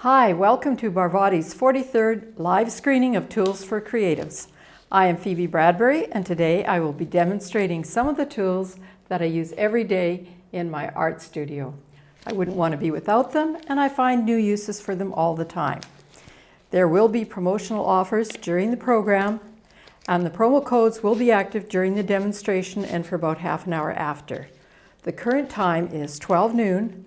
Hi, welcome to Barvotti's 43rd live screening of Tools for Creatives. I am Phoebe Bradbury, and today I will be demonstrating some of the tools that I use every day in my art studio. I wouldn't want to be without them, and I find new uses for them all the time. There will be promotional offers during the program, and the promo codes will be active during the demonstration and for about half an hour after. The current time is 12 noon,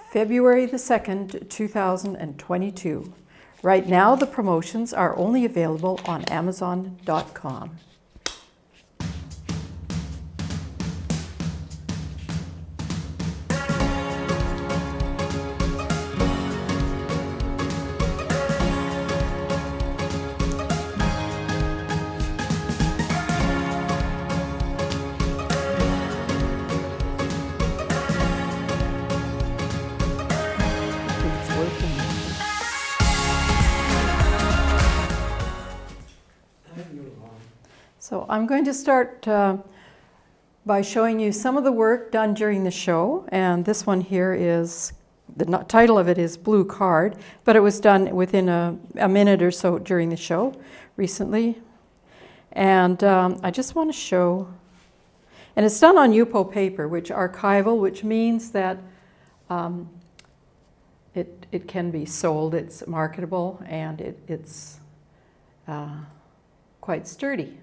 February the 2nd, 2022. Right now, the promotions are only available on amzn.to. So I'm going to start by showing you some of the work done during the show, and this one here is, the title of it is Blue Card, but it was done within a minute or so during the show recently. And I just want to show, and it's done on Yupo paper, which archival, which means that it can be sold, it's marketable, and it's quite sturdy.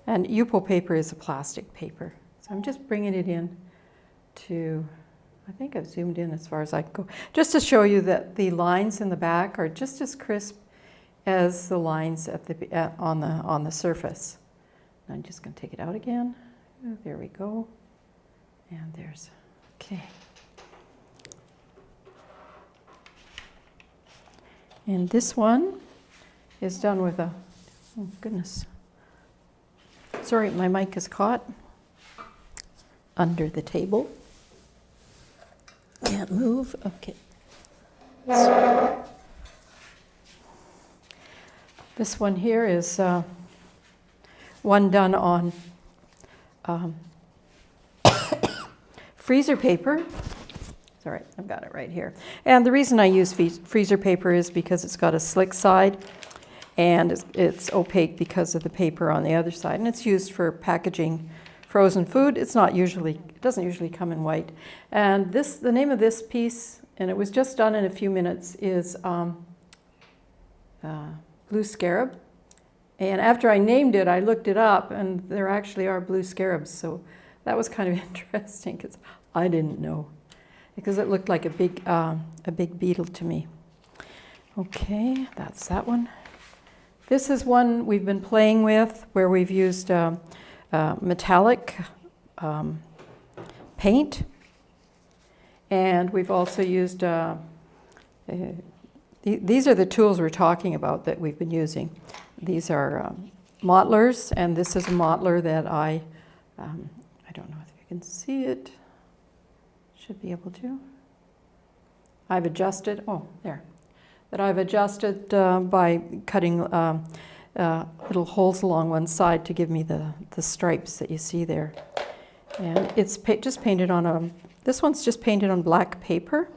And Yupo paper is a plastic paper. So I'm just bringing it in to, I think I've zoomed in as far as I can go, just to show you that the lines in the back are just as crisp as the lines on the surface. And I'm just going to take it out again. There we go. And there's, okay. And this one is done with a, oh goodness. Sorry, my mic is caught under the table. Can't move. Okay. So, this one here is one done on freezer paper. Sorry, I've got it right here. And the reason I use freezer paper is because it's got a slick side, and it's opaque because of the paper on the other side, and it's used for packaging frozen food. It doesn't usually come in white. And the name of this piece, and it was just done in a few minutes, is blue scarab. And after I named it, I looked it up, and there actually are blue scarabs. So that was kind of interesting because I didn't know, because it looked like a big beetle to me. Okay, that's that one. This is one we've been playing with where we've used metallic paint, and we've also used, these are the tools we're talking about that we've been using. These are mottlers, and this is a mottler that I don't know if you can see it, should be able to. I've adjusted, oh, there. That I've adjusted by cutting little holes along one side to give me the stripes that you see there. And it's just painted on this one's just painted on black paper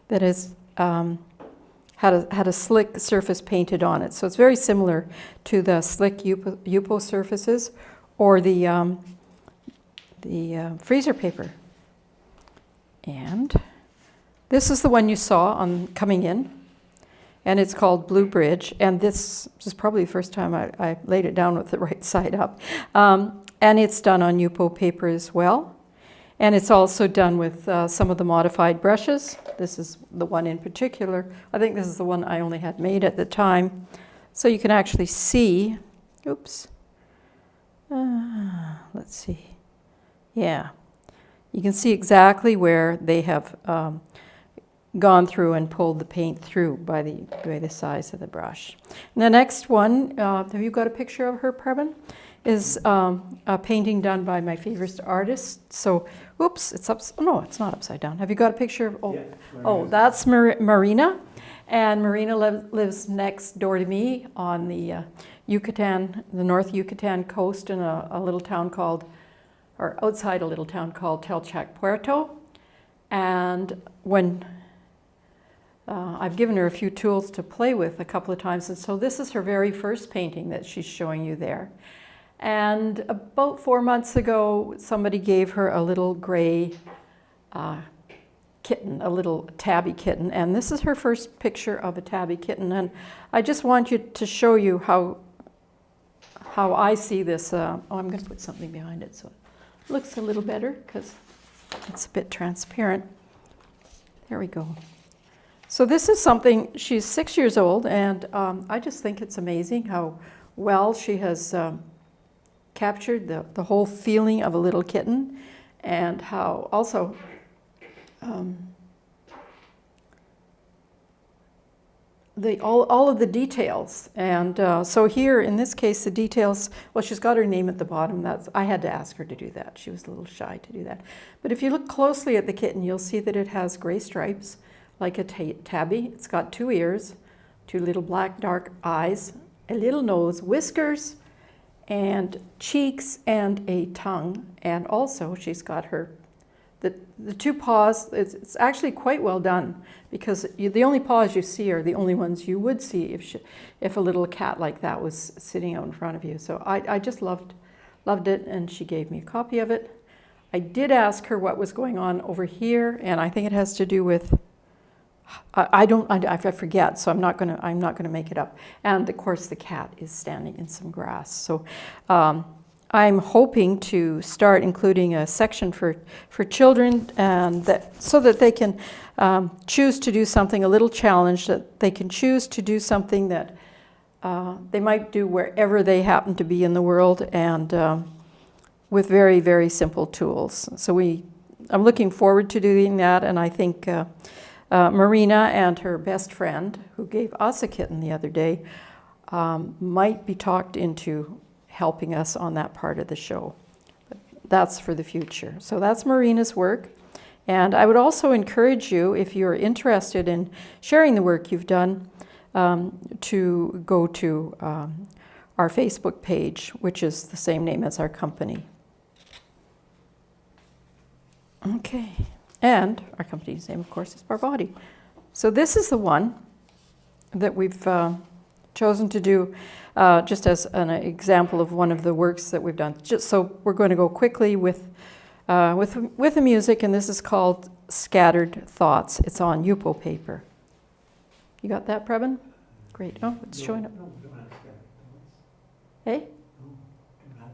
that has had a slick surface painted on it. So it's very similar to the slick Yupo surfaces or the freezer paper. And this is the one you saw on coming in. And it's called Blue Bridge, and this is probably the first time I laid it down with the right side up. And it's done on Yupo paper as well. And it's also done with some of the modified brushes. This is the one in particular. I think this is the one I only had made at the time. So you can actually see, oops, let's see. Yeah, you can see exactly where they have gone through and pulled the paint through by the size of the brush. And the next one, have you got a picture of her, Prabin? Is a painting done by my favorite artist. So, oops, it's no, it's not upside down. Have you got a picture of, oh, that's Marina. And Marina lives next door to me on the Yucatan, the North Yucatan coast in a little town called, or outside a little town called Telchac Puerto. And when I've given her a few tools to play with a couple of times, and so this is her very first painting that she's showing you there. And about 4 months ago, somebody gave her a little gray kitten, a little tabby kitten, and this is her first picture of a tabby kitten. And I just want you to show you how I see this. Oh, I'm going to put something behind it so it looks a little better because it's a bit transparent. There we go. So this is something, she's 6 years old, and I just think it's amazing how well she has captured the whole feeling of a little kitten, and how also all of the details. And so here in this case the details, well, she's got her name at the bottom. I had to ask her to do that. She was a little shy to do that. But if you look closely at the kitten, you'll see that it has gray stripes like a tabby. It's got 2 ears, 2 little black dark eyes, a little nose, whiskers, and cheeks, and a tongue. And also she's got her the 2 paws. It's actually quite well done, because the only paws you see are the only ones you would see if a little cat like that was sitting out in front of you. So I just loved it, and she gave me a copy of it. I did ask her what was going on over here, and I think it has to do with I forget, so I'm not gonna make it up. And of course the cat is standing in some grass. So I'm hoping to start including a section for children, and so that they can choose to do something, a little challenge, that they can choose to do something that they might do wherever they happen to be in the world, and with very, very simple tools. So I'm looking forward to doing that, and I think Marina and her best friend, who gave us a kitten the other day, might be talked into helping us on that part of the show. But that's for the future. So that's Marina's work. And I would also encourage you, if you're interested in sharing the work you've done, to go to our Facebook page, which is the same name as our company. Okay. And our company's name, of course, is Barvotti. So this is the one that we've chosen to do just as an example of one of the works that we've done. So we're going to go quickly with the music, and this is called Scattered Thoughts. It's on Yupo paper. You got that, Preben? Great. Oh, it's showing up. No, we don't have scattered thoughts. Hey? No, we don't have.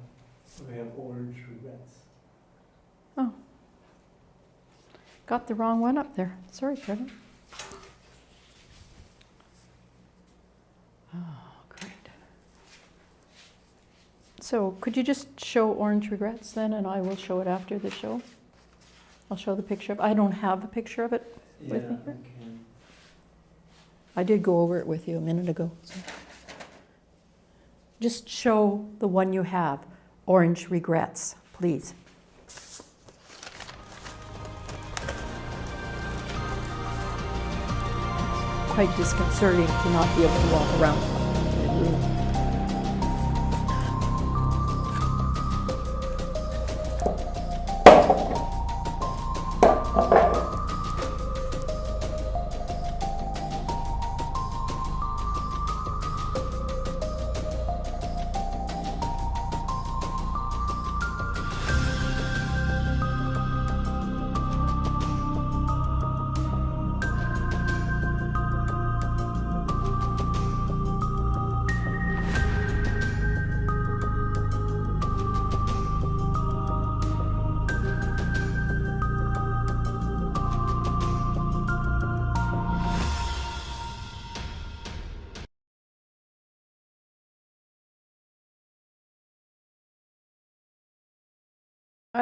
We have orange regrets. Oh. Got the wrong one up there. Sorry, Kevin. Oh, great. So could you just show Orange Regrets then, and I will show it after the show? I'll show the picture of it. I don't have a picture of it with me here. I did go over it with you a minute ago. So. Just show the one you have, Orange Regrets, please. Quite disconcerting to not be able to walk around the room.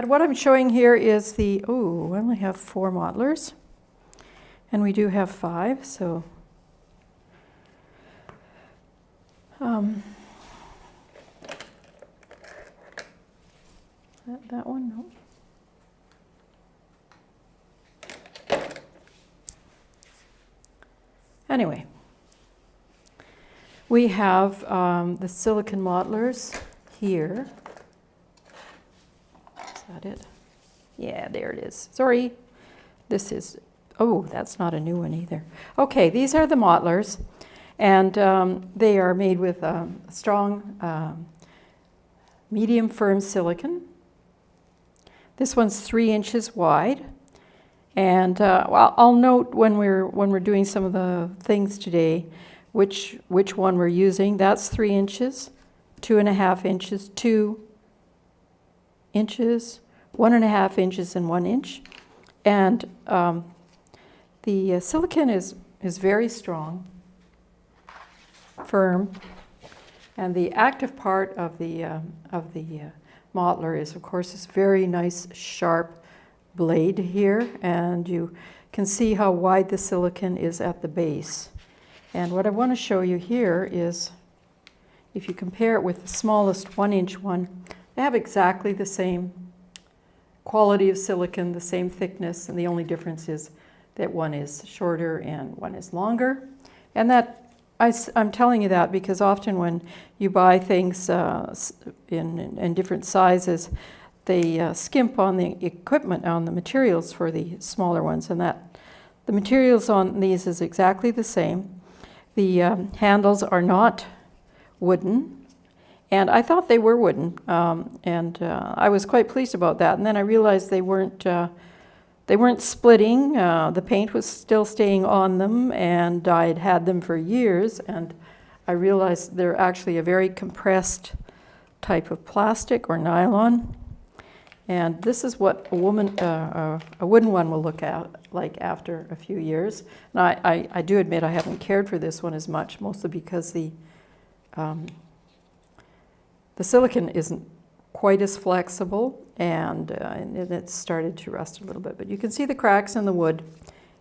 What I'm showing here is we only have 4 modelers, and we do have 5, so that one, no. Anyway, we have the silicone modelers here. Is that it? Yeah, there it is. Sorry. This is Oh, that's not a new one either. Okay, these are the Mottlers, and they are made with strong, medium firm silicone. This one's 3 inches wide, and well, I'll note when we're doing some of the things today, which one we're using. That's 3 inches, 2.5 inches, 2 inches, 1.5 inches, and 1 inch, and the silicone is very strong, firm, and the active part of the mottler is, of course, this very nice sharp blade here, and you can see how wide the silicone is at the base. And what I want to show you here is, if you compare it with the smallest 1 inch one, they have exactly the same quality of silicone, the same thickness, and the only difference is that one is shorter and one is longer. And that I'm telling you that because often when you buy things in different sizes, they skimp on the equipment, on the materials for the smaller ones, and that the materials on these is exactly the same. The handles are not wooden, and I thought they were wooden, and I was quite pleased about that. And then I realized they weren't splitting. The paint was still staying on them, and I'd had them for years, and I realized they're actually a very compressed type of plastic or nylon. And this is what a wooden one will look like after a few years. And I do admit I haven't cared for this one as much, mostly because the silicone isn't quite as flexible, and it started to rust a little bit. But you can see the cracks in the wood,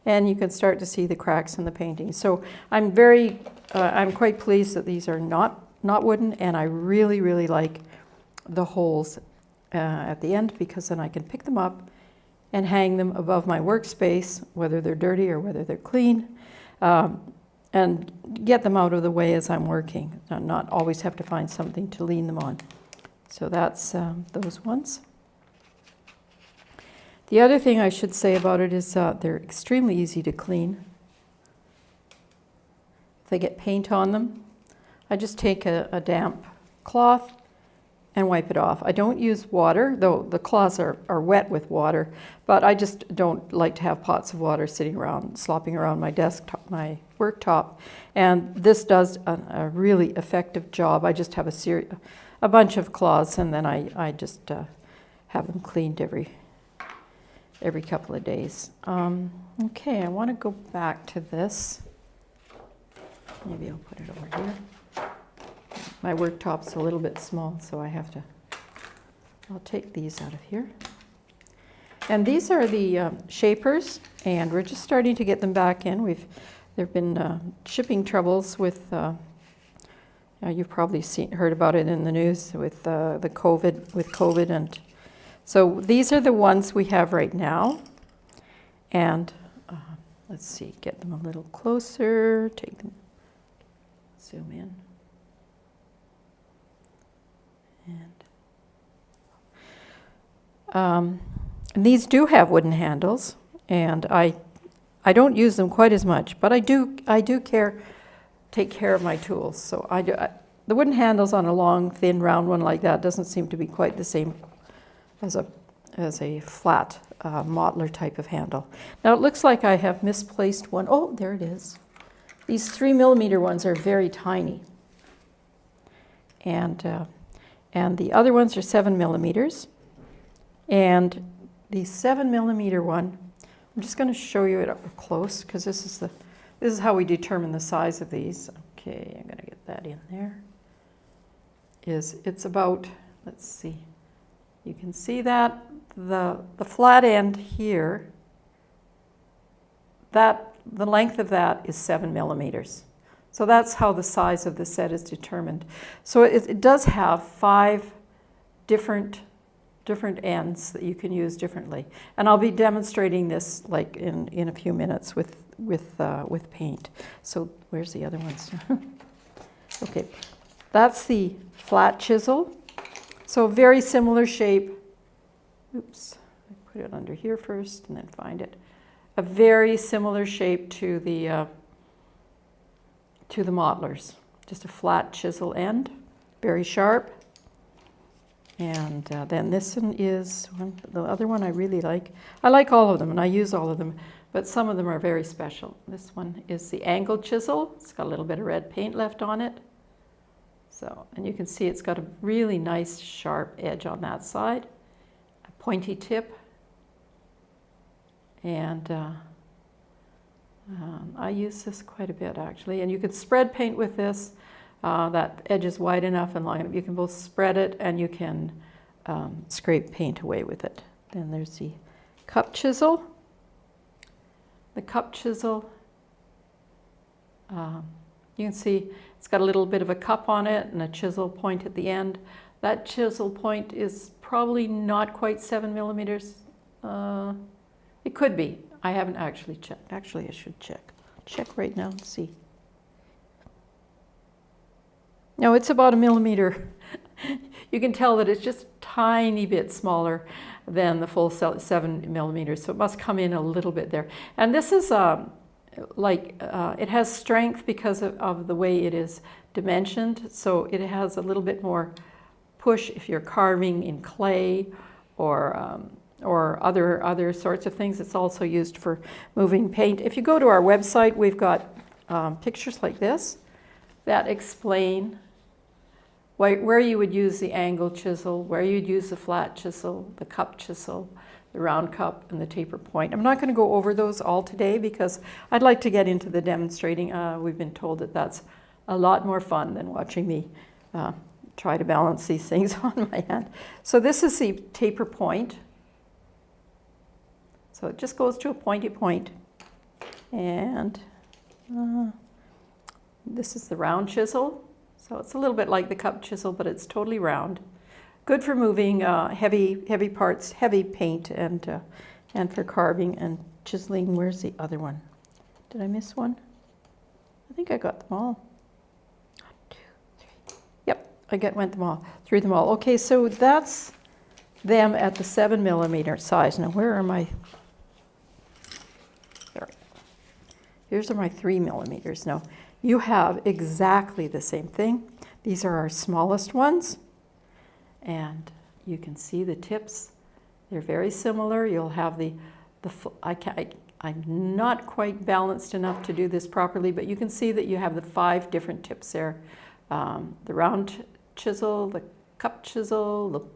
and you can start to see the cracks in the painting. So I'm quite pleased that these are not wooden, and I really like the holes at the end, because then I can pick them up and hang them above my workspace, whether they're dirty or whether they're clean, and get them out of the way as I'm working, and not always have to find something to lean them on. So that's those ones. The other thing I should say about it is they're extremely easy to clean. If they get paint on them, I just take a damp cloth and wipe it off. I don't use water, though the cloths are wet with water, but I just don't like to have pots of water sitting around, slopping around my desktop, my worktop. And this does a really effective job. I just have a bunch of cloths, and then I just have them cleaned every couple of days. Okay, I want to go back to this. Maybe I'll put it over here. My worktop's a little bit small, so I'll take these out of here. And these are the shapers, and we're just starting to get them back in. There've been shipping troubles with, you've probably heard about it in the news with COVID, and so these are the ones we have right now. And let's see, get them a little closer, take them, zoom in. And these do have wooden handles, and I don't use them quite as much, but I do take care of my tools. So the wooden handles on a long, thin, round one like that doesn't seem to be quite the same as a flat mottler type of handle. Now it looks like I have misplaced one. Oh, there it is. These 3mm ones are very tiny, and the other ones are 7mm. And the 7mm one, I'm just going to show you it up close, because this is how we determine the size of these. Okay, I'm going to get that in there. It's about, let's see, you can see that the flat end here, that the length of that is 7mm. So that's how the size of the set is determined. So it does have 5 different ends that you can use differently, and I'll be demonstrating this like in a few minutes with paint. So where's the other ones? Okay, that's the flat chisel. So very similar shape. Oops, I put it under here first and then find it. a very similar shape to the mottlers. Just a flat chisel end, very sharp. And then this one is the other one I really like. I like all of them and I use all of them, but some of them are very special. This one is the angled chisel. It's got a little bit of red paint left on it. So, and you can see it's got a really nice sharp edge on that side, a pointy tip. And I use this quite a bit actually. And you can spread paint with this. That edge is wide enough and long enough. You can both spread it and you can scrape paint away with it. Then there's the cup chisel. The cup chisel, you can see it's got a little bit of a cup on it and a chisel point at the end. That chisel point is probably not quite 7 millimeters. It could be. I haven't actually checked. Actually, I should check. Check right now and see. No, it's about 1 millimeter. You can tell that it's just a tiny bit smaller than the full 7 millimeters, so it must come in a little bit there. And this is it has strength because of the way it is dimensioned, so it has a little bit more push if you're carving in clay or other sorts of things. It's also used for moving paint. If you go to our website, we've got pictures like this that explain where you would use the angle chisel, where you'd use the flat chisel, the cup chisel, the round cup, and the taper point. I'm not going to go over those all today because I'd like to get into the demonstrating. We've been told that that's a lot more fun than watching me try to balance these things on my hand. So this is the taper point. So it just goes to a pointy point. And this is the round chisel. So it's a little bit like the cup chisel, but it's totally round. Good for moving heavy parts, heavy paint, and for carving and chiseling. Where's the other one? Did I miss one? I think I got them all. 1, 2, 3. Yep, went through them all. Okay, so that's them at the 7 millimeter size. Now where are my? There. Here's my 3 millimeters. Now you have exactly the same thing. These are our smallest ones. And you can see the tips. They're very similar. You'll have I'm not quite balanced enough to do this properly, but you can see that you have the 5 different tips there. The round chisel, the cup chisel,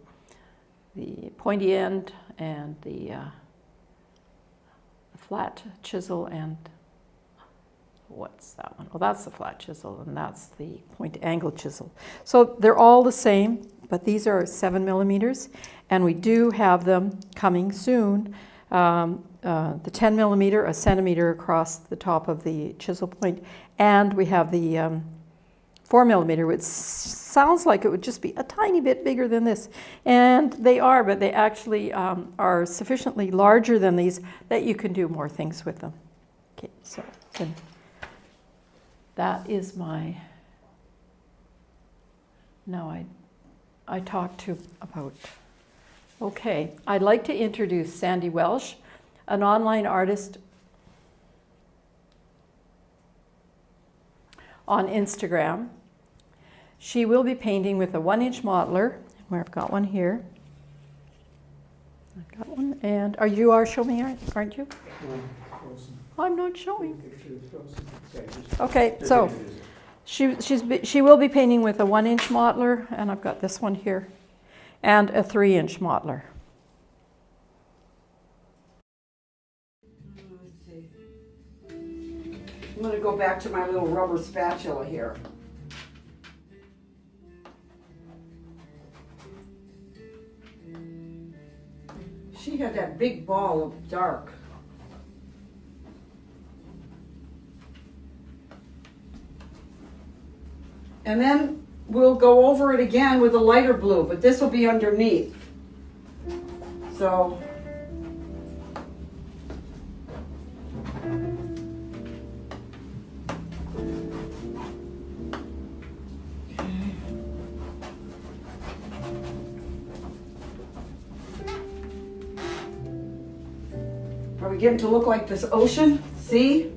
the pointy end, and the flat chisel, and what's that one? Well, that's the flat chisel, and that's the point angle chisel. So they're all the same, but these are 7 millimeters, and we do have them coming soon. The 10 millimeter, a centimeter across the top of the chisel point, and we have the 4 millimeter, which sounds like it would just be a tiny bit bigger than this. And they are, but they actually are sufficiently larger than these that you can do more things with them. Okay, so then that is my, now I talked about, okay, I'd like to introduce Sandy Welsh, an online artist on Instagram. She will be painting with a 1-inch modeler, where I've got one here. I've got one, and you are showing, aren't you? I'm not showing. Okay, so she will be painting with a 1-inch modeler, and I've got this one here, and a 3-inch modeler. Let's see. I'm going to go back to my little rubber spatula here. She had that big ball of dark. And then we'll go over it again with a lighter blue, but this will be underneath. So Are we getting to look like this ocean? See?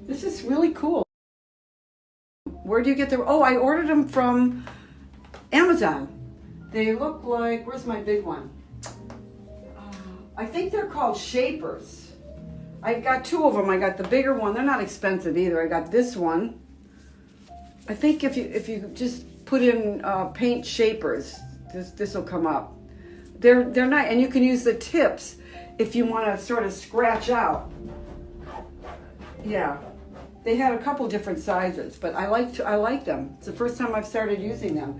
This is really cool. Where do you get the, oh, I ordered them from Amazon. They look like, where's my big one? I think they're called shapers. I got two of them. I got the bigger one. They're not expensive either. I got this one. I think if you just put in paint shapers, this will come up. They're nice, and you can use the tips if you want to sort of scratch out. Yeah, they had a couple different sizes, but I like them. It's the first time I've started using them.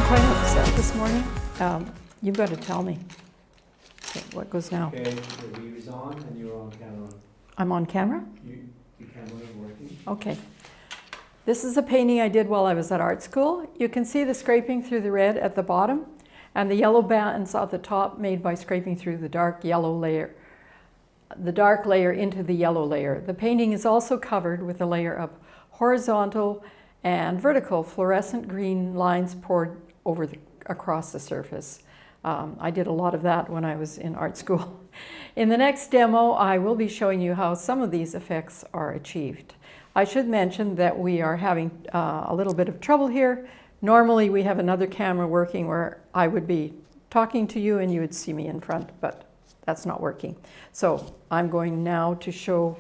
Quite upset this morning. You've got to tell me. Okay, what goes now? Okay, the video is on and you're on camera. I'm on camera? The camera is working. Okay. This is a painting I did while I was at art school. You can see the scraping through the red at the bottom and the yellow bands at the top made by scraping through the dark yellow layer. The dark layer into the yellow layer. The painting is also covered with a layer of horizontal and vertical fluorescent green lines poured across the surface. I did a lot of that when I was in art school. In the next demo, I will be showing you how some of these effects are achieved. I should mention that we are having a little bit of trouble here. Normally we have another camera working where I would be talking to you and you would see me in front, but that's not working. So I'm going now to show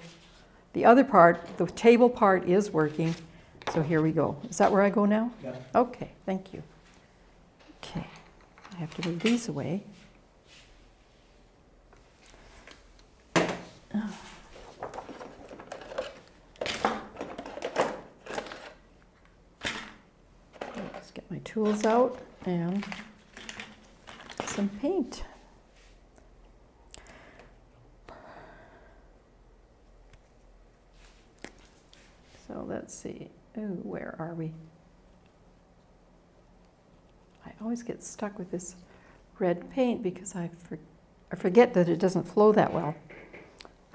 the other part. The table part is working. So here we go. Is that where I go now? Yeah. Okay, thank you. Okay, I have to move these away. Let's get my tools out and some paint. So let's see. Ooh, where are we? I always get stuck with this red paint because I forget that it doesn't flow that well.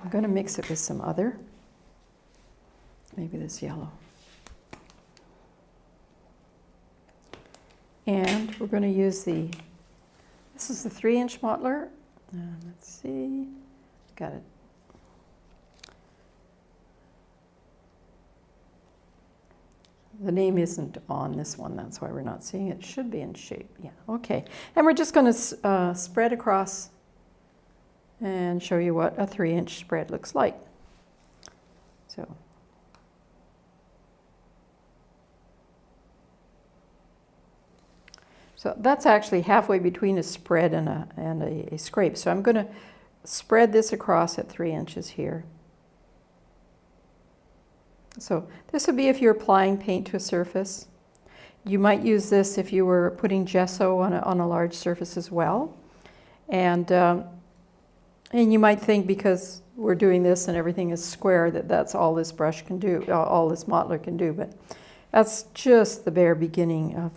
I'm going to mix it with some other, maybe this yellow. And we're going to use this is the 3-inch modeler. Let's see, got it. The name isn't on this one, that's why we're not seeing it. It should be in shape, yeah, okay. And we're just going to spread across and show you what a 3-inch spread looks like. So that's actually halfway between a spread and a scrape. So I'm going to spread this across at 3 inches here. So this would be if you're applying paint to a surface. You might use this if you were putting gesso on a large surface as well. And you might think because we're doing this and everything is square that that's all this brush can do, all this modeler can do. But that's just the bare beginning of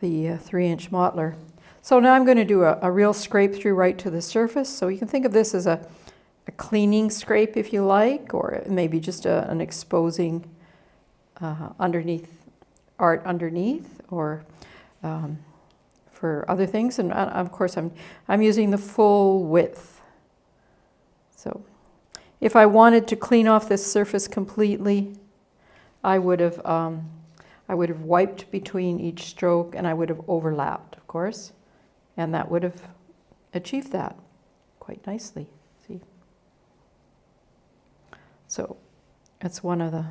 the 3-inch modeler. So now I'm going to do a real scrape through right to the surface. So you can think of this as a cleaning scrape if you like, or maybe just an exposing art underneath, or for other things. And of course I'm using the full width. So if I wanted to clean off this surface completely, I would have wiped between each stroke, and I would have overlapped, of course, and that would have achieved that quite nicely. See? So it's one of the,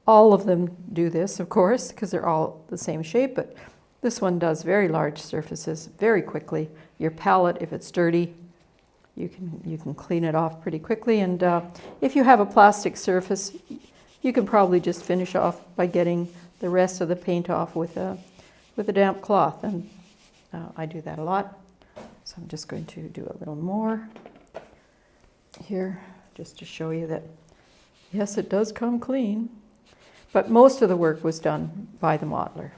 all of them do this, of course, because they're all the same shape, but this one does very large surfaces very quickly. Your palette, if it's dirty, you can clean it off pretty quickly, and if you have a plastic surface, you can probably just finish off by getting the rest of the paint off with a damp cloth, and I do that a lot. So I'm just going to do a little more here, just to show you that, yes, it does come clean, but most of the work was done by the modeler.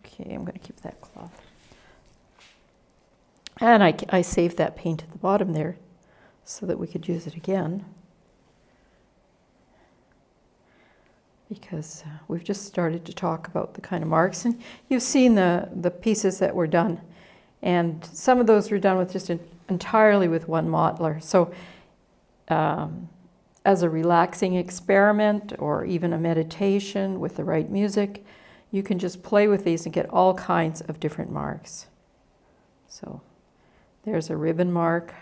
Okay, I'm going to keep that cloth. And I saved that paint at the bottom there so that we could use it again, because we've just started to talk about the kind of marks, and you've seen the pieces that were done, and some of those were done with just entirely with one modeler. So as a relaxing experiment or even a meditation with the right music, you can just play with these and get all kinds of different marks. So there's a ribbon mark.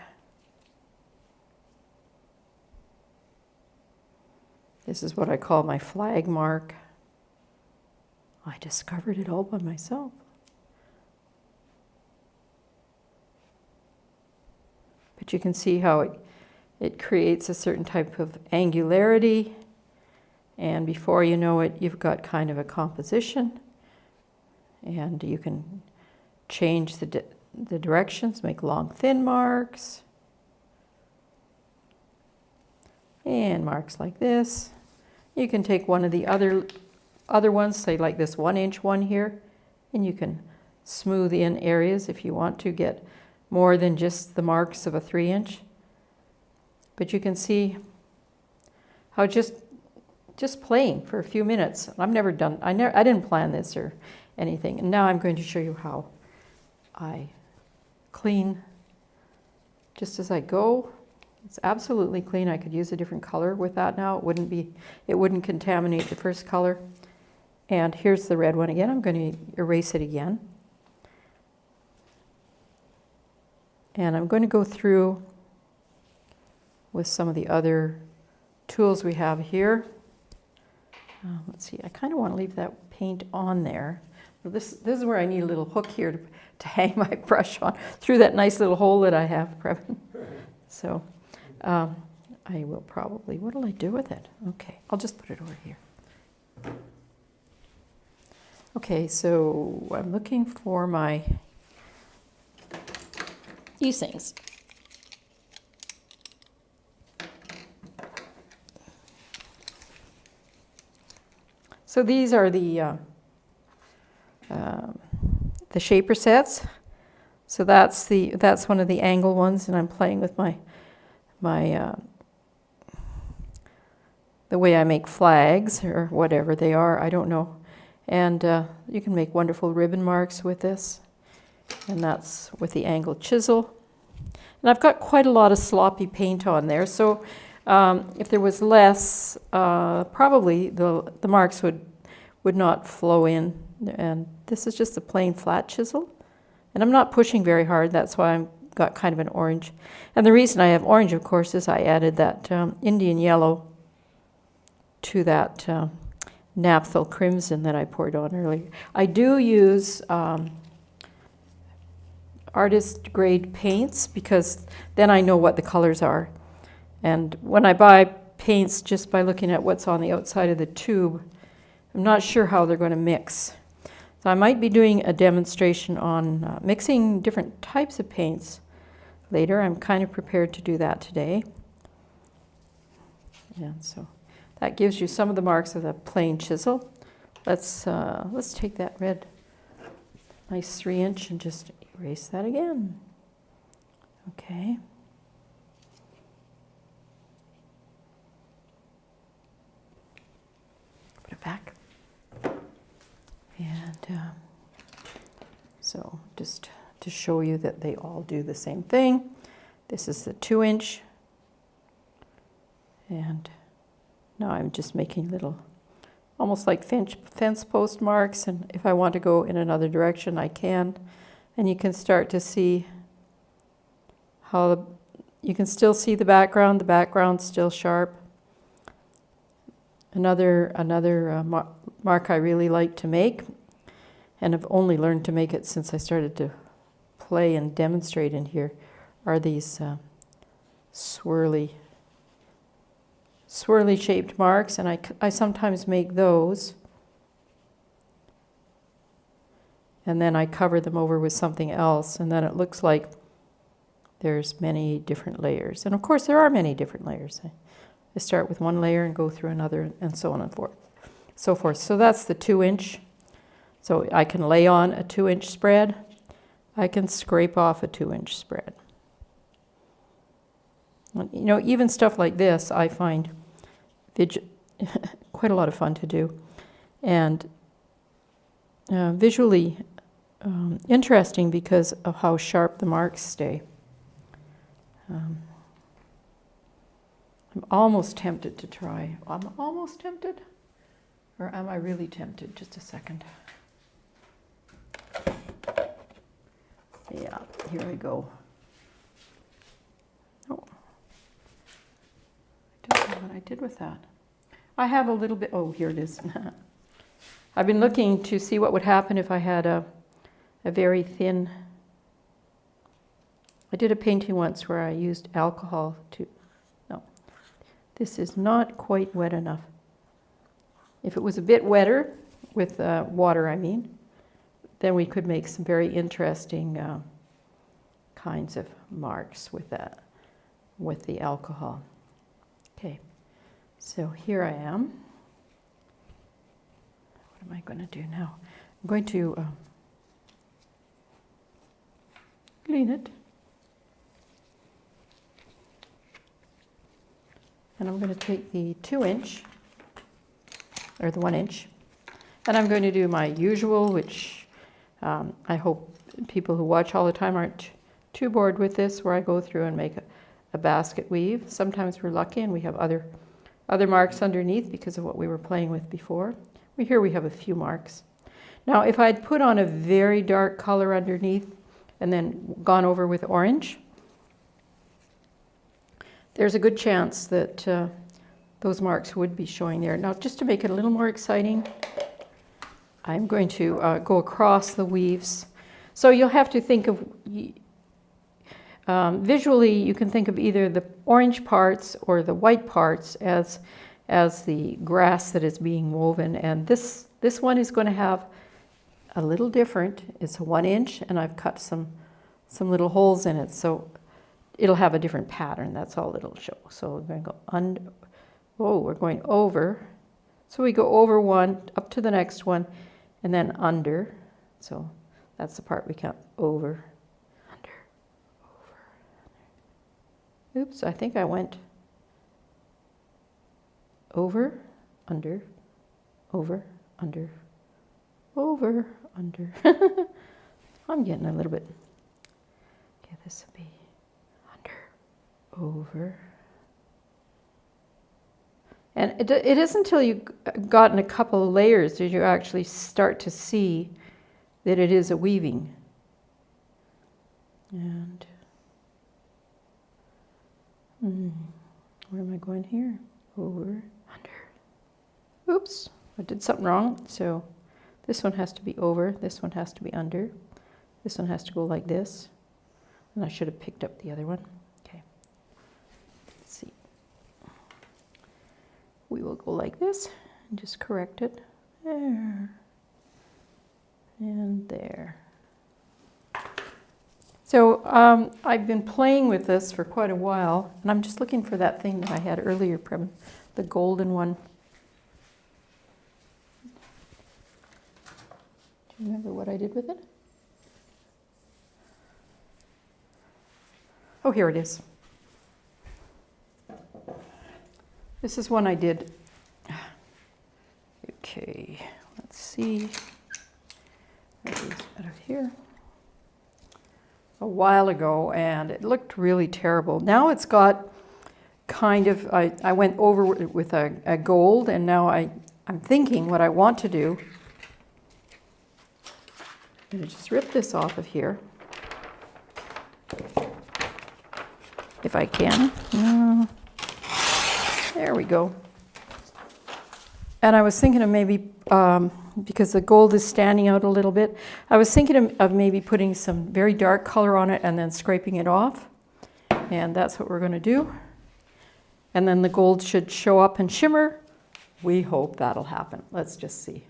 This is what I call my flag mark. I discovered it all by myself. But you can see how it creates a certain type of angularity, and before you know it, you've got kind of a composition, and you can change the directions, make long, thin marks, and marks like this. You can take one of the other ones, say like this 1-inch one here, and you can smooth in areas if you want to get more than just the marks of a 3-inch. But you can see how just playing for a few minutes. I didn't plan this or anything. And now I'm going to show you how I clean just as I go. It's absolutely clean. I could use a different color with that now. It wouldn't contaminate the first color. And here's the red one again. I'm going to erase it again. And I'm going to go through with some of the other tools we have here. Let's see, I kind of want to leave that paint on there. This is where I need a little hook here to hang my brush on through that nice little hole that I have, Previn. So I will probably, what'll I do with it? Okay, I'll just put it over here. Okay, so I'm looking for these things. So these are the shaper sets. So that's one of the angle ones, and I'm playing with the way I make flags or whatever they are. I don't know. And you can make wonderful ribbon marks with this, and that's with the angled chisel. And I've got quite a lot of sloppy paint on there, so if there was less, probably the marks would not flow in. And this is just a plain flat chisel, and I'm not pushing very hard. That's why I've got kind of an orange. And the reason I have orange, of course, is I added that Indian yellow to that naphtha crimson that I poured on earlier. I do use artist grade paints, because then I know what the colors are. And when I buy paints just by looking at what's on the outside of the tube, I'm not sure how they're going to mix. So I might be doing a demonstration on mixing different types of paints later. I'm kind of prepared to do that today. And so that gives you some of the marks of the plain chisel. Let's take that red, nice 3-inch, and just erase that again. Okay. Put it back. And so just to show you that they all do the same thing, this is the 2-inch. And now I'm just making little almost like fence post marks, and if I want to go in another direction, I can. And you can start to see how you can still see the background's still sharp. Another mark I really like to make, and I've only learned to make it since I started to play and demonstrate in here, are these swirly shaped marks, and I sometimes make those, and then I cover them over with something else, and then it looks like there's many different layers. And of course there are many different layers. I start with one layer and go through another, and so on and so forth. So that's the 2-inch. So I can lay on a 2-inch spread. I can scrape off a 2-inch spread. And, you know, even stuff like this I find quite a lot of fun to do, and visually interesting because of how sharp the marks stay. I'm almost tempted to try. I'm almost tempted? Or am I really tempted? Just a second. Yeah, here I go. Oh. I don't know what I did with that. I have a little bit, oh, here it is. I've been looking to see what would happen if I had a very thin. I did a painting once where I used alcohol to, no, this is not quite wet enough. If it was a bit wetter, with water I mean, then we could make some very interesting kinds of marks with that, with the alcohol. Okay, so here I am. What am I going to do now? I'm going to clean it. And I'm going to take the 2-inch, or the 1-inch, and I'm going to do my usual, which I hope people who watch all the time aren't too bored with this, where I go through and make a basket weave. Sometimes we're lucky and we have other marks underneath because of what we were playing with before. Here we have a few marks. Now if I'd put on a very dark color underneath and then gone over with orange, there's a good chance that those marks would be showing there. Now, just to make it a little more exciting, I'm going to go across the weaves. So you'll have to think of, visually, you can think of either the orange parts or the white parts as the grass that is being woven. And this one is going to have a little different. It's a 1-inch, and I've cut some little holes in it. So it'll have a different pattern. That's all it'll show. So we're going to go under. Oh, we're going over. So we go over one, up to the next one, and then under. So that's the part we count. Over, under, over, under. Oops, I think I went over, under, over, under, over, under. I'm getting a little bit. Okay, this will be over. And it isn't until you've gotten a couple of layers that you actually start to see that it is a weaving. And where am I going here? Over, under. Oops, I did something wrong. So this one has to be over, this one has to be under, this one has to go like this. And I should have picked up the other one. See, we will go like this and just correct it there and there. So I've been playing with this for quite a while, and I'm just looking for that thing that I had earlier, the golden one. Do you remember what I did with it? Oh, here it is. This is one I did. Okay, let's see. Out of here. A while ago, and it looked really terrible. Now it's got kind of, I went over with a gold, and now I'm thinking what I want to do, I'm going to just rip this off of here, if I can. There we go. And I was thinking of maybe, because the gold is standing out a little bit, I was thinking of maybe putting some very dark color on it and then scraping it off. And that's what we're going to do. And then the gold should show up and shimmer. We hope that'll happen. Let's just see.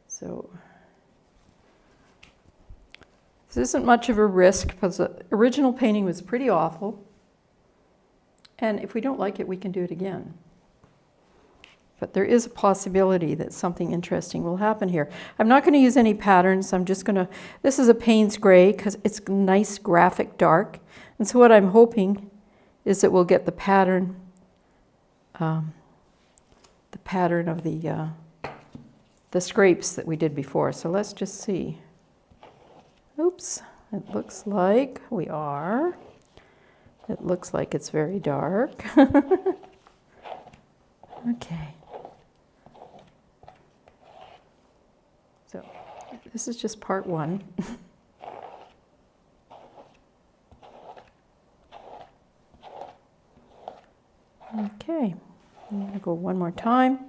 So this isn't much of a risk because the original painting was pretty awful. And if we don't like it, we can do it again. But there is a possibility that something interesting will happen here. I'm not going to use any patterns. I'm just going to, this is a Payne's Gray because it's nice graphic dark. And so what I'm hoping is that we'll get the pattern of the scrapes that we did before. So let's just see. Oops, it looks like we are. It looks like it's very dark. Okay. So this is just part one. Okay, I'm going to go one more time,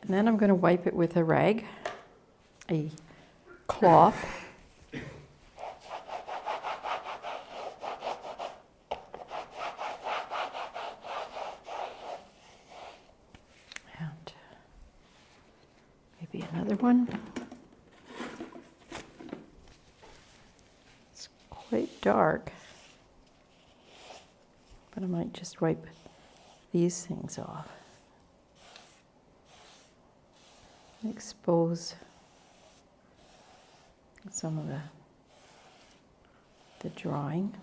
and then I'm going to wipe it with a rag, a cloth. And maybe another one. It's quite dark, but I might just wipe these things off. Expose some of the drawing.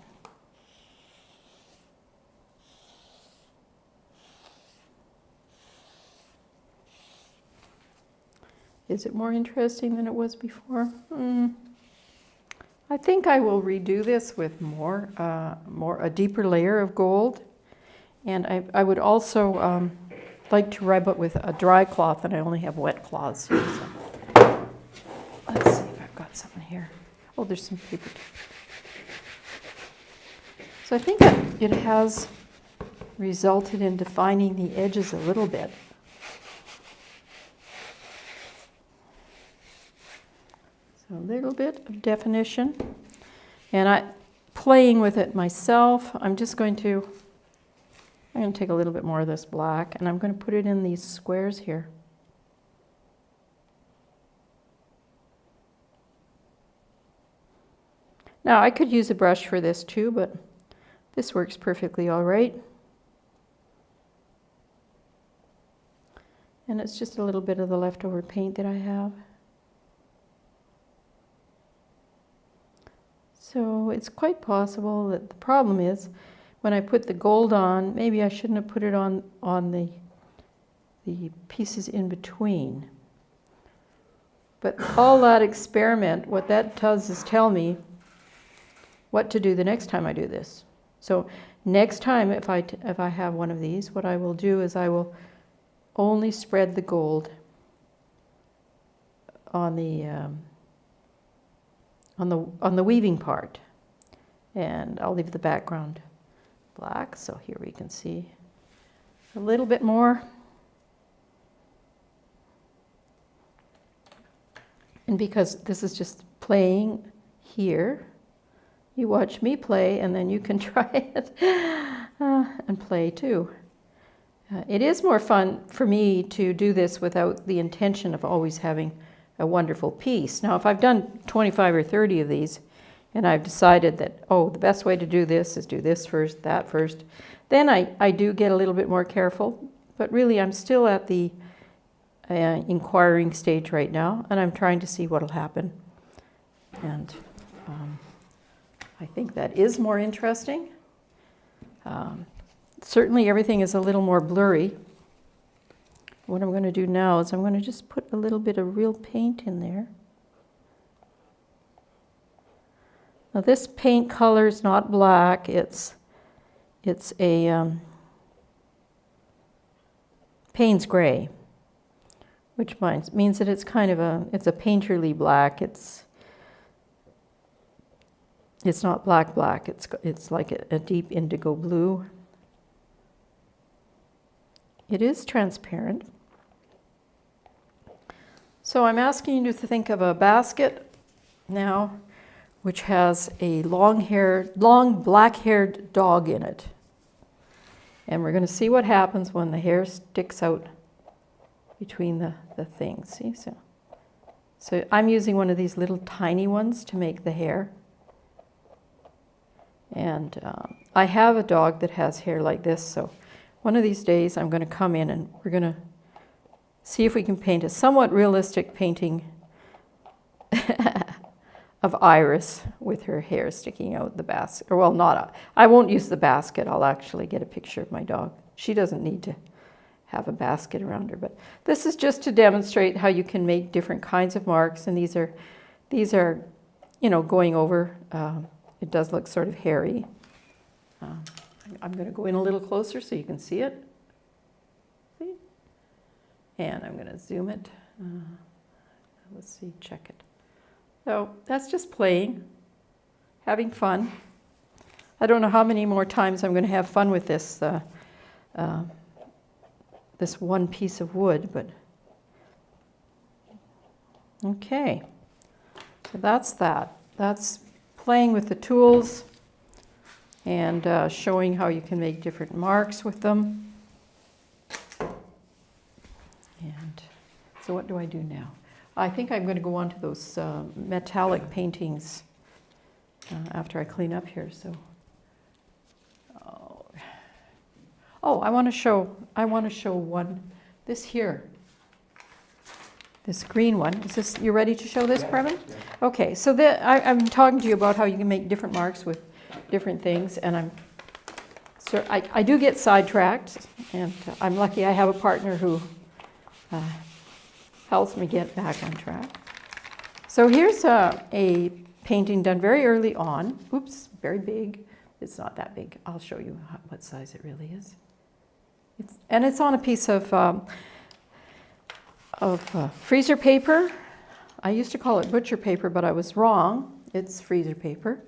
Is it more interesting than it was before? I think I will redo this with a deeper layer of gold. And I would also like to rub it with a dry cloth, and I only have wet cloths here. So. Let's see if I've got something here. Oh, there's some paper. So I think that it has resulted in defining the edges a little bit. So a little bit of definition. And playing with it myself, I'm going to take a little bit more of this black, and I'm going to put it in these squares here. Now, I could use a brush for this too, but this works perfectly all right. And it's just a little bit of the leftover paint that I have. So it's quite possible that the problem is when I put the gold on, maybe I shouldn't have put it on the pieces in between. But all that experiment, what that does is tell me what to do the next time I do this. So next time, if I have one of these, what I will do is I will only spread the gold on the weaving part, and I'll leave the background black. So here we can see a little bit more. And because this is just playing here, you watch me play and then you can try it and play too. It is more fun for me to do this without the intention of always having a wonderful piece. Now, if I've done 25 or 30 of these, and I've decided that, oh, the best way to do this is do this first, that first, then I do get a little bit more careful. But really, I'm still at the inquiring stage right now, and I'm trying to see what will happen. And I think that is more interesting. Certainly, everything is a little more blurry. What I'm going to do now is I'm going to just put a little bit of real paint in there. Now this paint color is not black, it's a Payne's gray, which means that it's kind of it's a painterly black. It's not black. It's like a deep indigo blue. It is transparent. So I'm asking you to think of a basket now, which has a long black-haired dog in it. And we're going to see what happens when the hair sticks out between the things. See? So I'm using one of these little tiny ones to make the hair. And I have a dog that has hair like this, so one of these days I'm going to come in and we're going to see if we can paint a somewhat realistic painting of Iris with her hair sticking out the basket. Or well, I won't use the basket. I'll actually get a picture of my dog. She doesn't need to have a basket around her, but this is just to demonstrate how you can make different kinds of marks. And these are, going over. It does look sort of hairy. I'm going to go in a little closer so you can see it. See? And I'm going to zoom it. Let's see, check it. So that's just playing, having fun. I don't know how many more times I'm going to have fun with this this one piece of wood, but okay. So that's that. That's playing with the tools and showing how you can make different marks with them. And so what do I do now? I think I'm going to go on to those metallic paintings after I clean up here. So, I want to show one. This here, this green one. Is this? You ready to show this, Previn? Yeah. Okay. So I'm talking to you about how you can make different marks with different things, and I do get sidetracked, and I'm lucky I have a partner who helps me get back on track. So here's a painting done very early on. Oops, very big. It's not that big. I'll show you what size it really is. It's on a piece of freezer paper. I used to call it butcher paper, but I was wrong. It's freezer paper.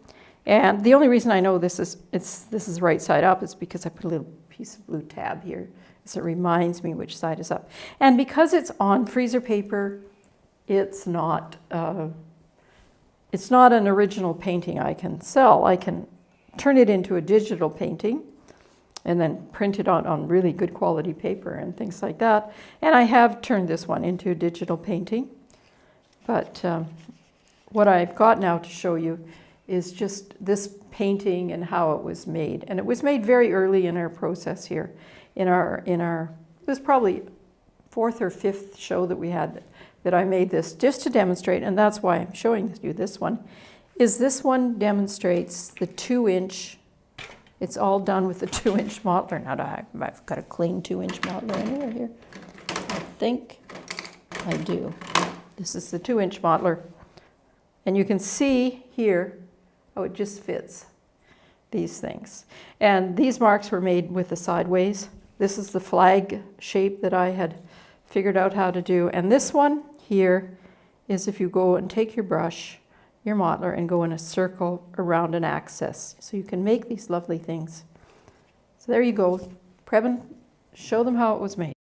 And the only reason I know this is right side up is because I put a little piece of blue tab here. So it reminds me which side is up. And because it's on freezer paper, it's not an original painting I can sell. I can turn it into a digital painting and then print it on really good quality paper and things like that. And I have turned this one into a digital painting. But what I've got now to show you is just this painting and how it was made. And it was made very early in our process here. In our it was probably 4th or 5th show that we had that I made this just to demonstrate, and that's why I'm showing you this one, is this one demonstrates the 2-inch, it's all done with the 2-inch modeler. Now I've got a clean 2-inch modeler anywhere here. I think I do. This is the 2-inch modeler. And you can see here how it just fits these things. And these marks were made with the sideways. This is the flag shape that I had figured out how to do. And this one here is if you go and take your brush, your modeler, and go in a circle around an axis. So you can make these lovely things. So there you go. Previn, show them how it was made.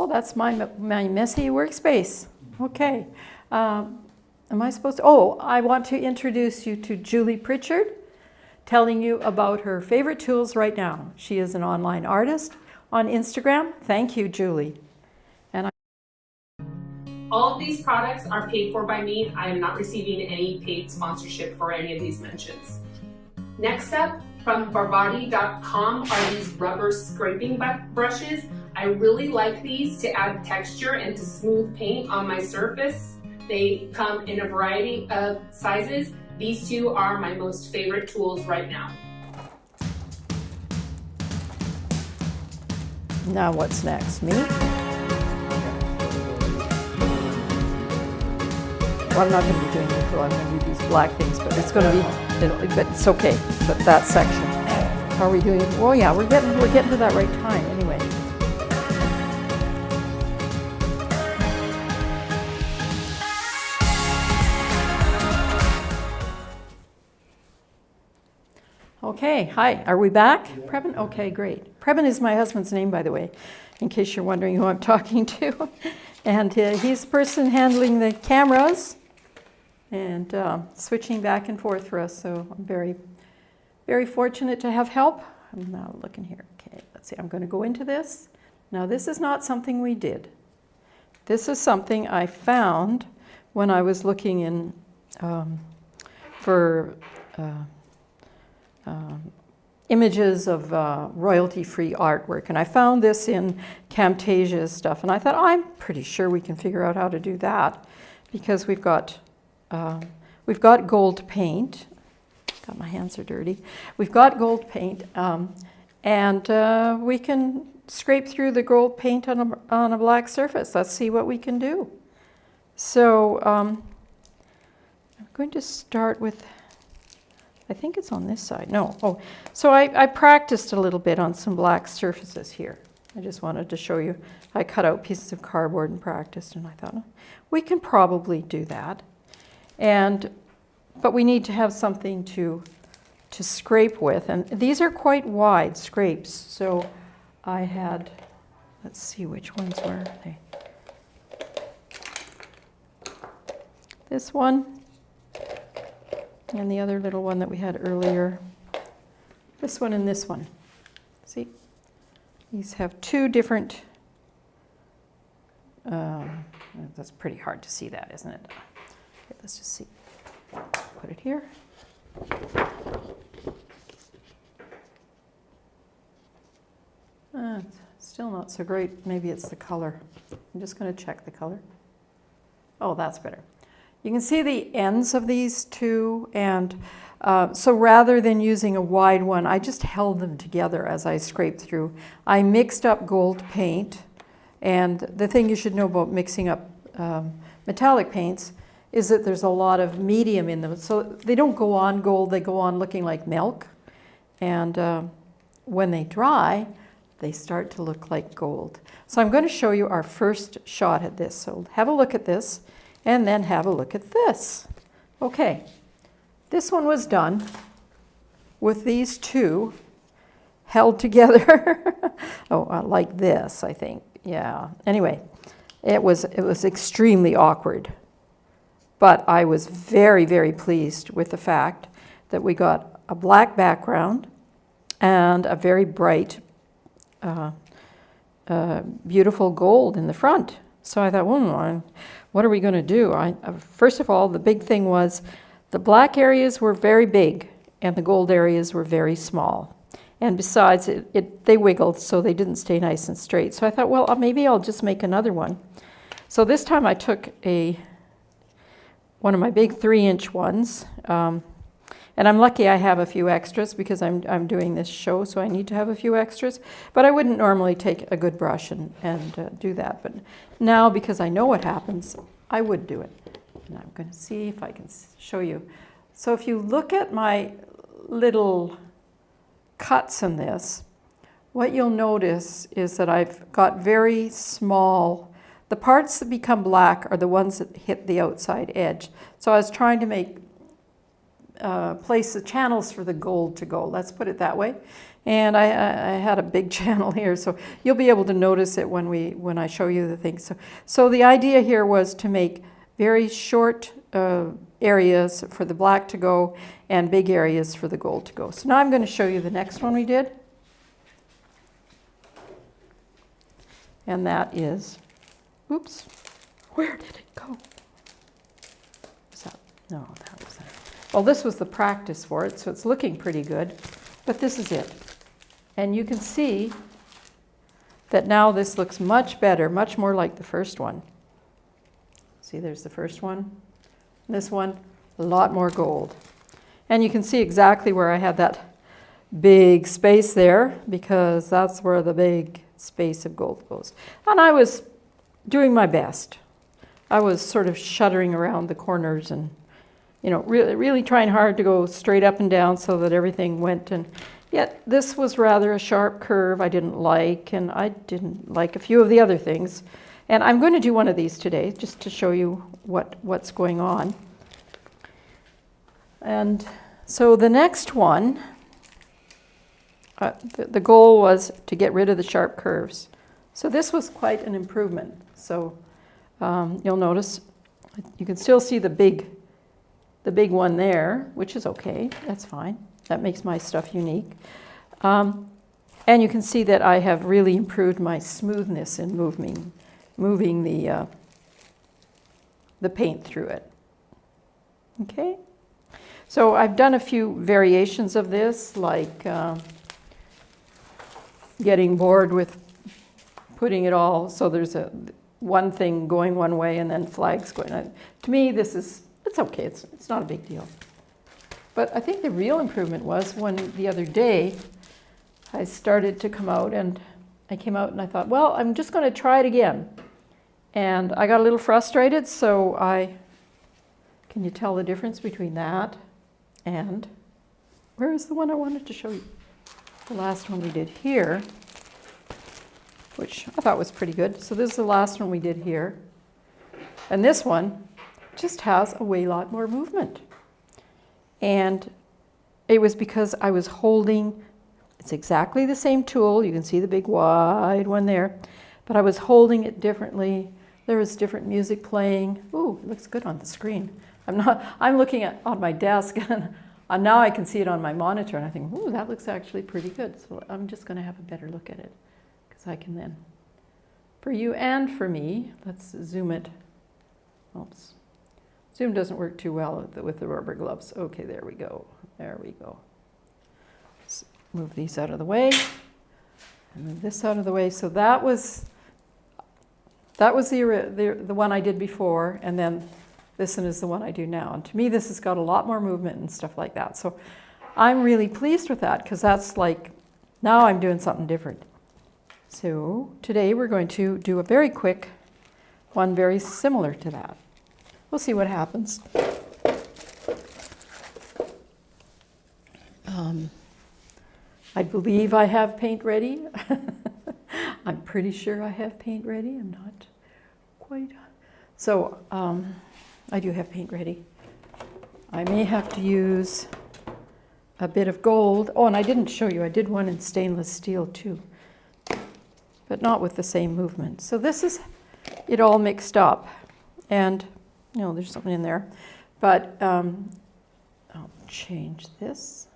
that's my messy workspace. Okay. Am I supposed to? Oh, I want to introduce you to Julie Pritchard, telling you about her favorite tools right now. She is an online artist on Instagram. Thank you, Julie. All of these products are paid for by me. I am not receiving any paid sponsorship for any of these mentions. Next up, from Barvotti.com are these rubber scraping brushes. I really like these to add texture and to smooth paint on my surface. They come in a variety of sizes. These two are my most favorite tools right now. Now what's next? Me? Well, I'm not going to be doing nickel. I'm going to do these black things, but it's going to be, but it's okay. But that section. How are we doing? Oh yeah, we're getting to that right time anyway. Okay, hi. Are we back? Yeah. Preben? Okay, great. Preben is my husband's name, by the way, in case you're wondering who I'm talking to. And he's the person handling the cameras and switching back and forth for us. So I'm very, very fortunate to have help. I'm now looking here. Okay, let's see. I'm going to go into this. Now, this is not something we did. This is something I found when I was looking in for images of royalty-free artwork. And I found this in Camtasia's stuff. And I thought, I'm pretty sure we can figure out how to do that because we've got gold paint. God, my hands are dirty. We've got gold paint, and we can scrape through the gold paint on a black surface. Let's see what we can do. So I'm going to start with, I think it's on this side. No. Oh, so I practiced a little bit on some black surfaces here. I just wanted to show you. I cut out pieces of cardboard and practiced, and I thought, oh, we can probably do that. But we need to have something to scrape with. And these are quite wide scrapes. So I had, let's see which ones were they. This one and the other little one that we had earlier. This one and this one. See? These have two different, that's pretty hard to see that, isn't it? Okay, let's just see. Put it here. Still not so great. Maybe it's the color. I'm just going to check the color. Oh, that's better. You can see the ends of these two, and so rather than using a wide one, I just held them together as I scraped through. I mixed up gold paint, and the thing you should know about mixing up metallic paints is that there's a lot of medium in them. So they don't go on gold, they go on looking like milk. And when they dry, they start to look like gold. So I'm going to show you our first shot at this. So have a look at this, and then have a look at this. Okay, this one was done with these two held together. Like this, I think. Yeah. Anyway, it was extremely awkward. But I was very, very pleased with the fact that we got a black background and a very bright, beautiful gold in the front. So I thought, well, what are we going to do? First of all, the big thing was the black areas were very big and the gold areas were very small. And besides, they wiggled, so they didn't stay nice and straight. So I thought, well, maybe I'll just make another one. So this time I took one of my big 3-inch ones, and I'm lucky I have a few extras because I'm doing this show, so I need to have a few extras. But I wouldn't normally take a good brush and do that. But now, because I know what happens, I would do it. And I'm going to see if I can show you. So if you look at my little cuts in this, what you'll notice is that I've got very small. The parts that become black are the ones that hit the outside edge. So I was trying to make place the channels for the gold to go. Let's put it that way. And I had a big channel here, so you'll be able to notice it when I show you the things. So the idea here was to make very short areas for the black to go and big areas for the gold to go. So now I'm going to show you the next one we did. And that is, oops, where did it go? Was that, no, that was that. Well, this was the practice for it, so it's looking pretty good. But this is it. And you can see that now this looks much better, much more like the first one. See, there's the first one. This one, a lot more gold. And you can see exactly where I had that big space there, because that's where the big space of gold goes. And I was doing my best. I was sort of shuddering around the corners and, you know, really trying hard to go straight up and down so that everything went. And yet this was rather a sharp curve I didn't like, and I didn't like a few of the other things. And I'm going to do one of these today just to show you what's going on. And so the next one, the goal was to get rid of the sharp curves. So this was quite an improvement. So you'll notice you can still see the big one there, which is okay. That's fine. That makes my stuff unique. And you can see that I have really improved my smoothness in moving the paint through it. Okay. So I've done a few variations of this, like getting bored with putting it all so there's one thing going one way and then flags going. To me, it's okay. It's not a big deal. But I think the real improvement was when the other day I started to come out, and I came out and I thought, well, I'm just going to try it again. And I got a little frustrated, so can you tell the difference between that and, where is the one I wanted to show you? The last one we did here, which I thought was pretty good. So this is the last one we did here. And this one just has a way lot more movement. And it was because I was holding, it's exactly the same tool. You can see the big wide one there, but I was holding it differently. There was different music playing. Ooh, it looks good on the screen. I'm looking on my desk, and now I can see it on my monitor, and I think, ooh, that looks actually pretty good. So I'm just going to have a better look at it, because I can then, for you and for me, let's zoom it. Oops. Zoom doesn't work too well with the rubber gloves. Okay, there we go. There we go. Let's move these out of the way, and move this out of the way. So that was the one I did before, and then this one is the one I do now. And to me, this has got a lot more movement and stuff like that. So I'm really pleased with that, because that's like, now I'm doing something different. So today we're going to do a very quick one, very similar to that. We'll see what happens. I believe I have paint ready. I'm pretty sure I have paint ready. I'm not quite. So I do have paint ready. I may have to use a bit of gold. Oh, and I didn't show you. I did one in stainless steel too, but not with the same movement. So this is it all mixed up. And you know, there's something in there. But I'll change this.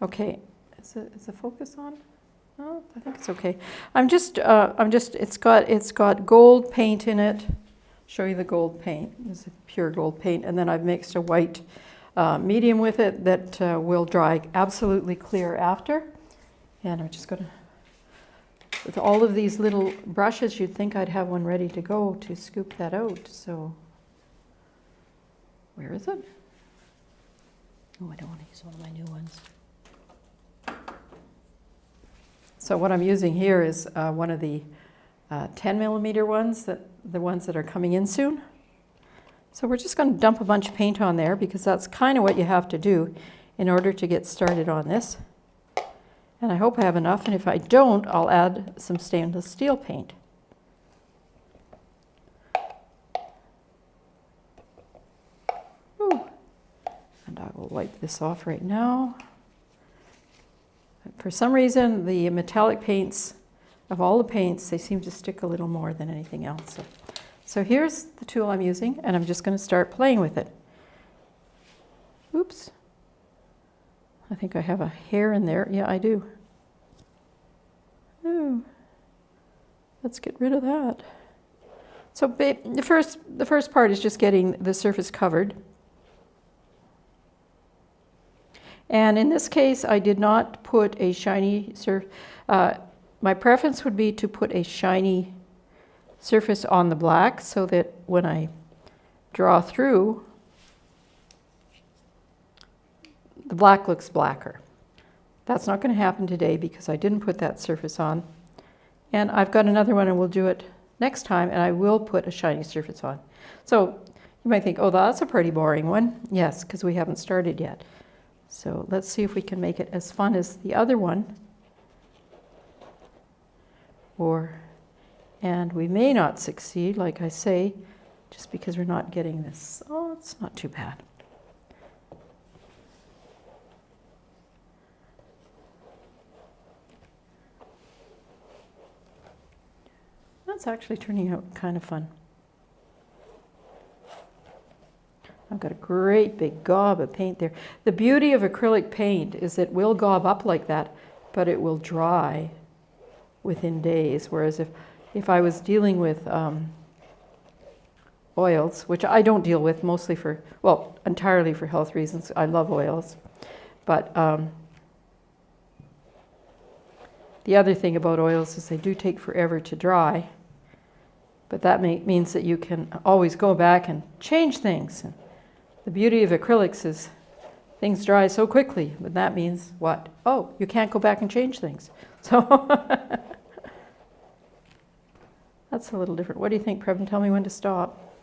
Okay, is the focus on? Oh, I think it's okay. It's got gold paint in it. Show you the gold paint. This is pure gold paint, and then I've mixed a white medium with it that will dry absolutely clear after. And I'm just going to, with all of these little brushes, you'd think I'd have one ready to go to scoop that out. So, where is it? Oh, I don't want to use one of my new ones. So what I'm using here is one of the 10 millimeter ones, the ones that are coming in soon. So we're just going to dump a bunch of paint on there, because that's kind of what you have to do in order to get started on this. And I hope I have enough, and if I don't, I'll add some stainless steel paint. I will wipe this off right now. For some reason, the metallic paints, of all the paints, they seem to stick a little more than anything else. So here's the tool I'm using, and I'm just going to start playing with it. Oops. I think I have a hair in there. Yeah, I do. Ooh. Let's get rid of that. So the first part is just getting the surface covered. And in this case, I did not put a shiny surface. My preference would be to put a shiny surface on the black so that when I draw through, the black looks blacker. That's not going to happen today because I didn't put that surface on. And I've got another one and we'll do it next time, and I will put a shiny surface on. So you might think, oh, that's a pretty boring one. Yes, because we haven't started yet. So let's see if we can make it as fun as the other one. And we may not succeed, like I say, just because we're not getting this. Oh, it's not too bad. That's actually turning out kind of fun. I've got a great big gob of paint there. The beauty of acrylic paint is it will gob up like that, but it will dry within days. Whereas if I was dealing with oils, which I don't deal with mostly entirely for health reasons. I love oils. But the other thing about oils is they do take forever to dry. But that means that you can always go back and change things. And the beauty of acrylics is things dry so quickly, but that means what? Oh, you can't go back and change things. So that's a little different. What do you think, Preben? Tell me when to stop.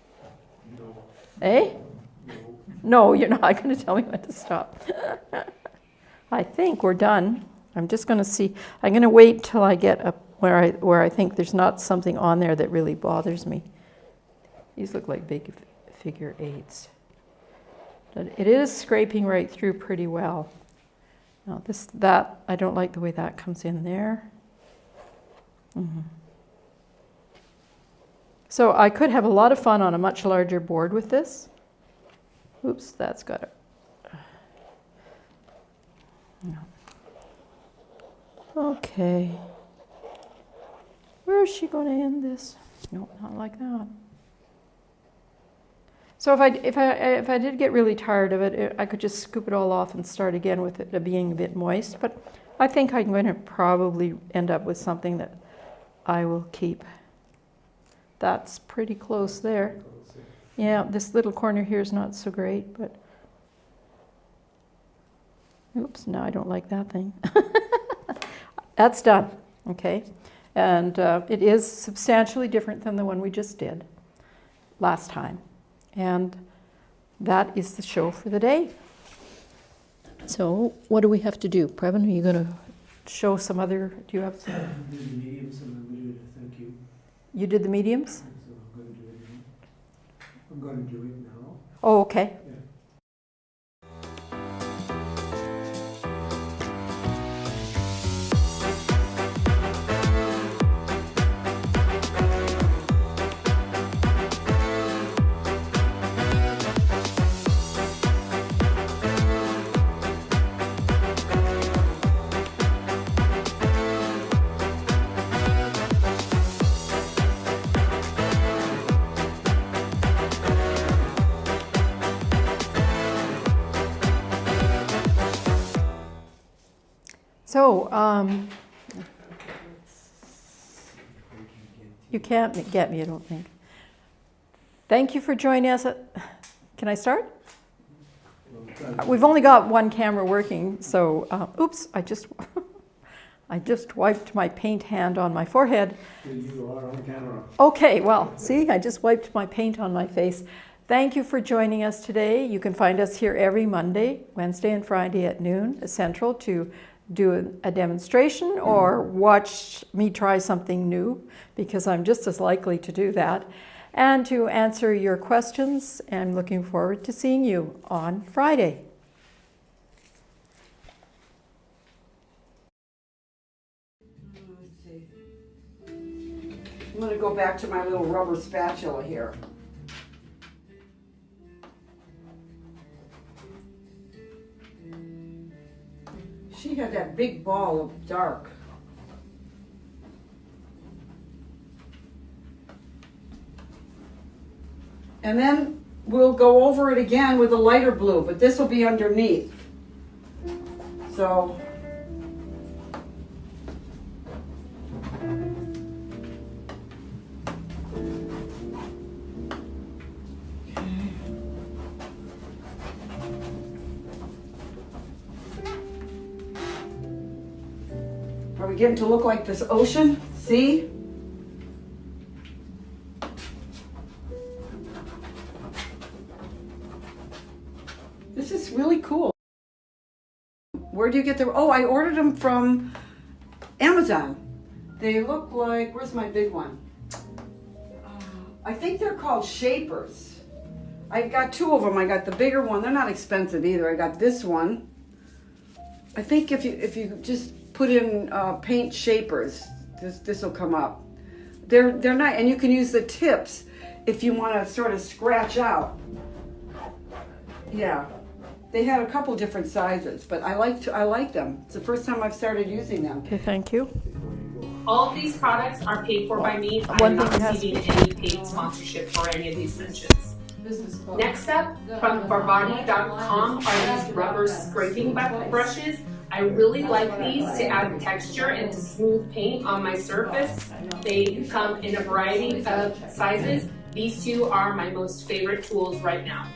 No. Eh? No. No, you're not going to tell me when to stop. I think we're done. I'm just going to see. I'm going to wait till I get up where I think there's not something on there that really bothers me. These look like big figure eights. But it is scraping right through pretty well. Now that I don't like the way that comes in there. Mm-hmm. So I could have a lot of fun on a much larger board with this. Oops, that's got it. No. Okay. Where is she going to end this? No, not like that. So if I did get really tired of it, I could just scoop it all off and start again with it being a bit moist. But I think I'm going to probably end up with something that I will keep. That's pretty close there. Yeah, this little corner here is not so great, but oops, no, I don't like that thing. That's done, okay? And it is substantially different than the one we just did last time. And that is the show for the day. So what do we have to do? Preben, are you going to show some other, do you have some? I did the mediums and I'm going to do it, thank you. You did the mediums? So I'm going to do it now. I'm going to do it now. Oh, okay. Yeah. So, you can't get me, I don't think. Thank you for joining us. Can I start? We've only got one camera working, so, oops, I just wiped my paint hand on my forehead. You are on camera. Okay, well, see, I just wiped my paint on my face. Thank you for joining us today. You can find us here every Monday, Wednesday, and Friday at noon Central to do a demonstration or watch me try something new, because I'm just as likely to do that, and to answer your questions. And looking forward to seeing you on Friday. I'm gonna go back to my little rubber spatula here. She had that big ball of dark. And then we'll go over it again with a lighter blue, but this will be underneath. So are we getting to look like this ocean? See? This is really cool. Where do you get them? Oh, I ordered them from Amazon. They look like, where's my big one? I think they're called shapers. I got two of them. I got the bigger one. They're not expensive either. I got this one. I think if you just put in paint shapers, this will come up. They're nice, and you can use the tips if you want to sort of scratch out. Yeah, they had a couple different sizes, but I like them. It's the first time I've started using them. Okay, thank you. All of these products are paid for by me. I am One not thing has- receiving any paid sponsorship for any of these mentions. Next up, from Barvotti.com are these rubber scraping brushes. I really like these to add texture and to smooth paint on my surface. They come in a variety of sizes. These two are my most favorite tools right now.